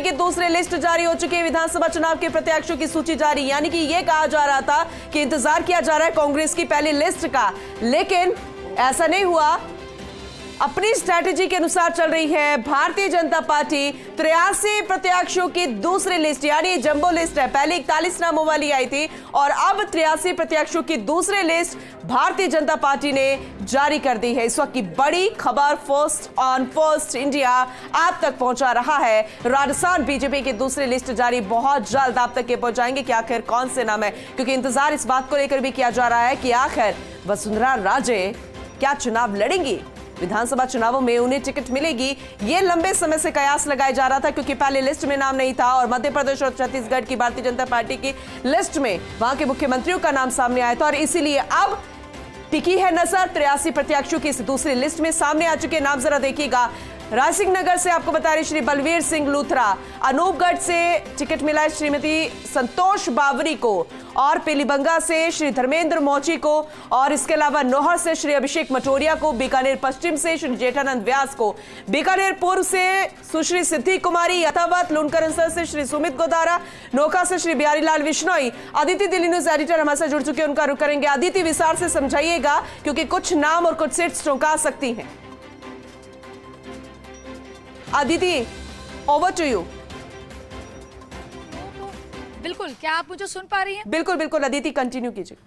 की दूसरी लिस्ट जारी हो चुकी है। विधानसभा चुनाव के प्रत्याशियों की सूची जारी, यानी कि यह कहा जा रहा था कि इंतजार किया जा रहा है कांग्रेस की पहली लिस्ट का, लेकिन ऐसा नहीं हुआ। अपनी स्ट्रैटेजी के अनुसार चल रही है भारतीय जनता पार्टी। 83 प्रत्याशियों की दूसरी लिस्ट, यानी जंबो लिस्ट है। पहले 41 नामों वाली आई थी और अब 83 प्रत्याशियों की दूसरी लिस्ट भारतीय जनता पार्टी ने जारी कर दी है। इस वक्त की बड़ी खबर फर्स्ट ऑन फर्स्ट इंडिया आप तक पहुंचा रहा है। राजस्थान बीजेपी की दूसरी लिस्ट जारी, बहुत जल्द आप तक ये पहुंचाएंगे कि आखिर कौन से नाम है, क्योंकि इंतजार इस बात को लेकर भी किया जा रहा है कि आखिर वसुंधरा राजे क्या चुनाव लड़ेंगी, विधानसभा चुनावों में उन्हें टिकट मिलेगी। ये लंबे समय से कयास लगाया जा रहा था, क्योंकि पहले लिस्ट में नाम नहीं था और मध्य प्रदेश और छत्तीसगढ़ की भारतीय जनता पार्टी की लिस्ट में वहां के मुख्यमंत्रियों का नाम सामने आया था और इसीलिए अब टिकी है नजर 83 प्रत्याशियों की इस दूसरी लिस्ट में। सामने आ चुके नाम जरा देखिएगा। रायसिंह नगर से आपको बता रहे श्री बलवीर सिंह लूथरा, अनूपगढ़ से टिकट मिला है श्रीमती संतोष बावरी को, और पीलीबंगा से श्री धर्मेंद्र मोची को, और इसके अलावा नौहर से श्री अभिषेक मटोरिया को, बीकानेर पश्चिम से श्री जेठानंद व्यास को, बीकानेर पूर्व से सुश्री सिद्धि कुमारी यथावत, लुनकरनसर से श्री सुमित गोदारा, नोखा से श्री बिहारीलाल विश्नोई। अदिति दिल्ली न्यूज एडिटर हमारे साथ जुड़ चुके हैं, उनका रुख करेंगे। अदिति, विस्तार से समझाइएगा क्योंकि कुछ नाम और कुछ सीट्स चौंका सकती हैं। Aditi, over to you. बिल्कुल, क्या आप मुझे सुन पा रही हैं? बिल्कुल बिल्कुल अदिति, कंटिन्यू कीजिए।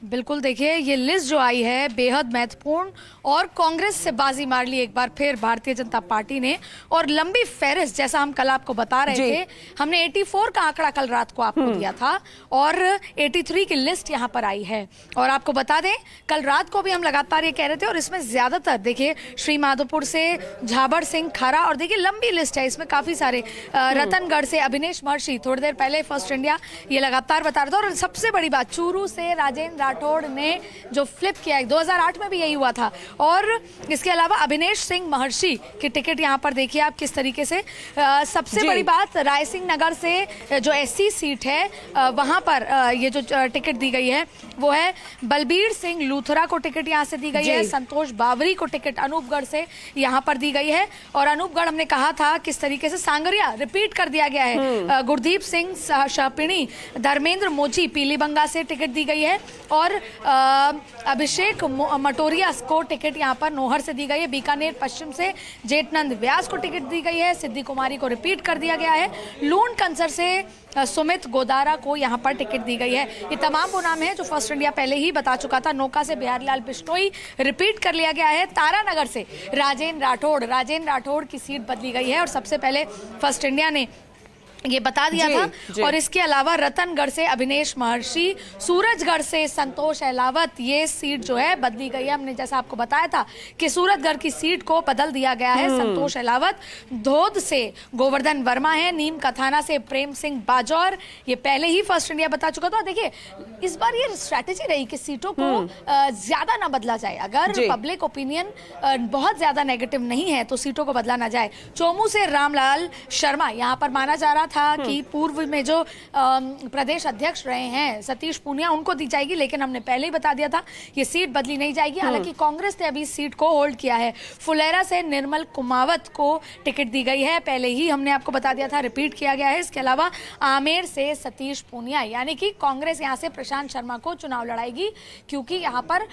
बिल्कुल, देखिए ये लिस्ट जो आई है बेहद महत्वपूर्ण, और कांग्रेस से बाजी मार ली एक बार फिर भारतीय जनता पार्टी ने, और लंबी फहरिस्त जैसा हम कल आपको बता रहे थे। हमने 84 का आंकड़ा कल रात को आपको दिया था और 83 की लिस्ट यहाँ पर आई है। और आपको बता दें कल रात को भी हम लगातार ये कह रहे थे, और इसमें ज्यादातर देखिए श्री माधोपुर से झाबड़ सिंह खारा, और देखिए लंबी लिस्ट है, इसमें काफी सारे रतनगढ़ से अभिनेश महर्षि, थोड़ी देर पहले फर्स्ट इंडिया ये लगातार बता रहा था। और सबसे बड़ी बात, चूरू से राजेंद्र राठौड़ ने जो फ्लिप किया, 2008 में भी यही हुआ था। और इसके अलावा अभिनेश सिंह महर्षि की टिकट यहाँ पर देखिए आप किस तरीके से। सबसे बड़ी बात, रायसिंह नगर से जो एससी सीट है वहां पर ये जो टिकट दी गई है वो है बलबीर सिंह लूथरा को टिकट यहाँ से दी गई है। संतोष बावरी को टिकट अनूपगढ़ से यहाँ पर दी गई है। और अनूपगढ़ हमने कहा था किस तरीके से सांगरिया रिपीट कर दिया गया है। गुरदीप सिंह शापिणी, धर्मेंद्र मोची पीलीबंगा से टिकट दी गई है, और अभिषेक मटोरिया को टिकट यहाँ पर नौहर से दी गई है। बीकानेर पश्चिम से जेठानंद व्यास को टिकट दी गई है। सिद्धि कुमारी को रिपीट कर दिया गया है। लून कंसर से सुमित गोदारा को यहाँ पर टिकट दी गई है। ये तमाम वो नाम है जो फर्स्ट इंडिया पहले ही बता चुका था। नौका से बिहारीलाल बिश्नोई रिपीट कर लिया गया है। तारानगर से राजेंद्र राठौड़ की सीट बदली गई है, और सबसे पहले फर्स्ट इंडिया ने ये बता दिया था। और इसके अलावा रतनगढ़ से अभिनेश महर्षि, सूरजगढ़ से संतोष अहलावत, ये सीट जो है बदली गई है। हमने जैसा आपको बताया था कि सूरजगढ़ की सीट को बदल दिया गया है। संतोष अहलावत, धोद से गोवर्धन वर्मा है, नीम कथाना से प्रेम सिंह बाजौर, ये पहले ही फर्स्ट इंडिया बता चुका था। देखिए इस बार ये स्ट्रैटेजी रही कि सीटों को ज्यादा ना बदला जाए। अगर पब्लिक ओपिनियन बहुत ज्यादा नेगेटिव नहीं है तो सीटों को बदला ना जाए। चोमू से रामलाल शर्मा, यहाँ पर माना जा रहा था कि पूर्व में जो प्रदेश अध्यक्ष रहे हैं सतीश पूनिया, उनको दी जाएगी, लेकिन हमने पहले ही बता दिया था ये सीट बदली नहीं जाएगी। हालांकि कांग्रेस ने अभी इस सीट को होल्ड किया है। फुलेरा से निर्मल कुमावत को टिकट दी गई है, पहले ही हमने आपको बता दिया था, रिपीट किया गया है। इसके अलावा आमेर से सतीश पूनिया, यानी कि कांग्रेस यहाँ से प्रशांत शर्मा को चुनाव लड़ाएगी, क्योंकि यहाँ पर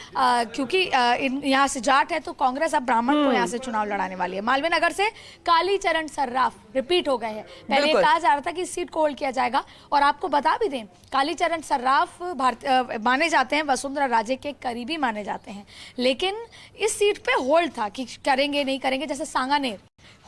यहाँ से जाट है तो कांग्रेस अब ब्राह्मण को यहाँ से चुनाव लड़ाने वाली है। मालवीय नगर से कालीचरण सर्राफ रिपीट हो गए हैं। पहले कहा जा रहा था कि इस सीट को होल्ड किया जाएगा, और आपको बता भी दें कालीचरण सर्राफ माने जाते हैं वसुंधरा राजे के करीबी माने जाते हैं, लेकिन इस सीट पे होल्ड था कि करेंगे नहीं करेंगे। जैसे सांगानेर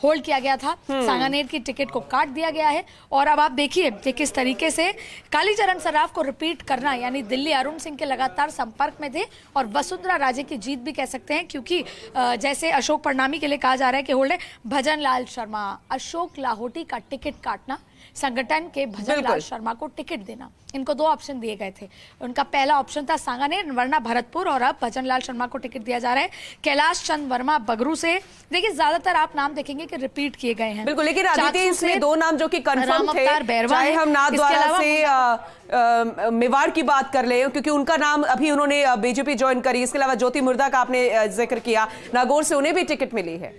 होल्ड किया गया था, सांगानेर की टिकट को काट दिया गया है। और अब आप देखिए कि किस तरीके से कालीचरण सर्राफ को रिपीट करना, यानी दिल्ली अरुण सिंह के लगातार संपर्क में थे और वसुंधरा राजे की जीत भी कह सकते हैं, क्योंकि जैसे अशोक परनामी के लिए कहा जा रहा है कि होल्ड है। भजन लाल शर्मा, अशोक लाहोटी का टिकट काटना, संगठन के भजन लाल शर्मा को टिकट देना, इनको दो ऑप्शन दिए गए थे। उनका पहला ऑप्शन था सांगानेर वरना भरतपुर, और अब भजन लाल शर्मा को टिकट दिया जा रहा है। कैलाश चंद वर्मा बगरू से, देखिए ज्यादातर आप नाम देखेंगे कि रिपीट किए गए हैं। बिल्कुल, लेकिन आदित्य इसमें दो नाम जो कि कंफर्म थे, चाहे हम नाथद्वारा से मेवाड़ की बात कर ले, क्योंकि उनका नाम अभी उन्होंने बीजेपी ज्वाइन करी। इसके अलावा ज्योति मुर्दा का आपने जिक्र किया, नागौर से उन्हें भी टिकट मिली है।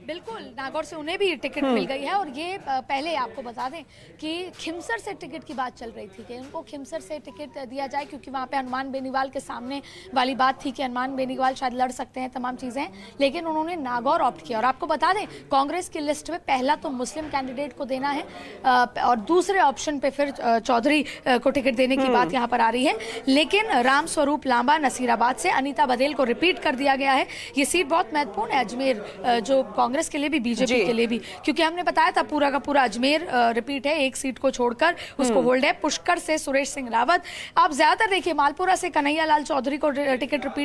बिल्कुल, नागौर से उन्हें भी टिकट मिल गई है। और ये पहले आपको बता दें कि खिमसर से टिकट की बात चल रही थी कि उनको खिमसर से टिकट दिया जाए, क्योंकि वहाँ पे हनुमान बेनीवाल के सामने वाली बात थी कि हनुमान बेनीवाल शायद लड़ सकते हैं, तमाम चीज़ें, लेकिन उन्होंने नागौर ऑप्ट किया। और आपको बता दें, कांग्रेस की लिस्ट में पहला तो मुस्लिम कैंडिडेट को देना है और दूसरे ऑप्शन पे फिर चौधरी को टिकट देने की बात यहाँ पर आ रही है। लेकिन राम स्वरूप लांबा नसीराबाद से अनीता बघेल को रिपीट कर दिया गया है। ये सीट बहुत महत्वपूर्ण है, अजमेर, जो कांग्रेस के लिए भी, बीजेपी के लिए भी, क्योंकि हमने बताया था पूरा का पूरा अजमेर रिपीट है, एक सीट को छोड़कर उसको होल्ड है। पुष्कर से सुरेश सिंह रावत। आप ज्यादातर देखिए, मालपुरा से कन्हैया लाल चौधरी को टिकट रिपीट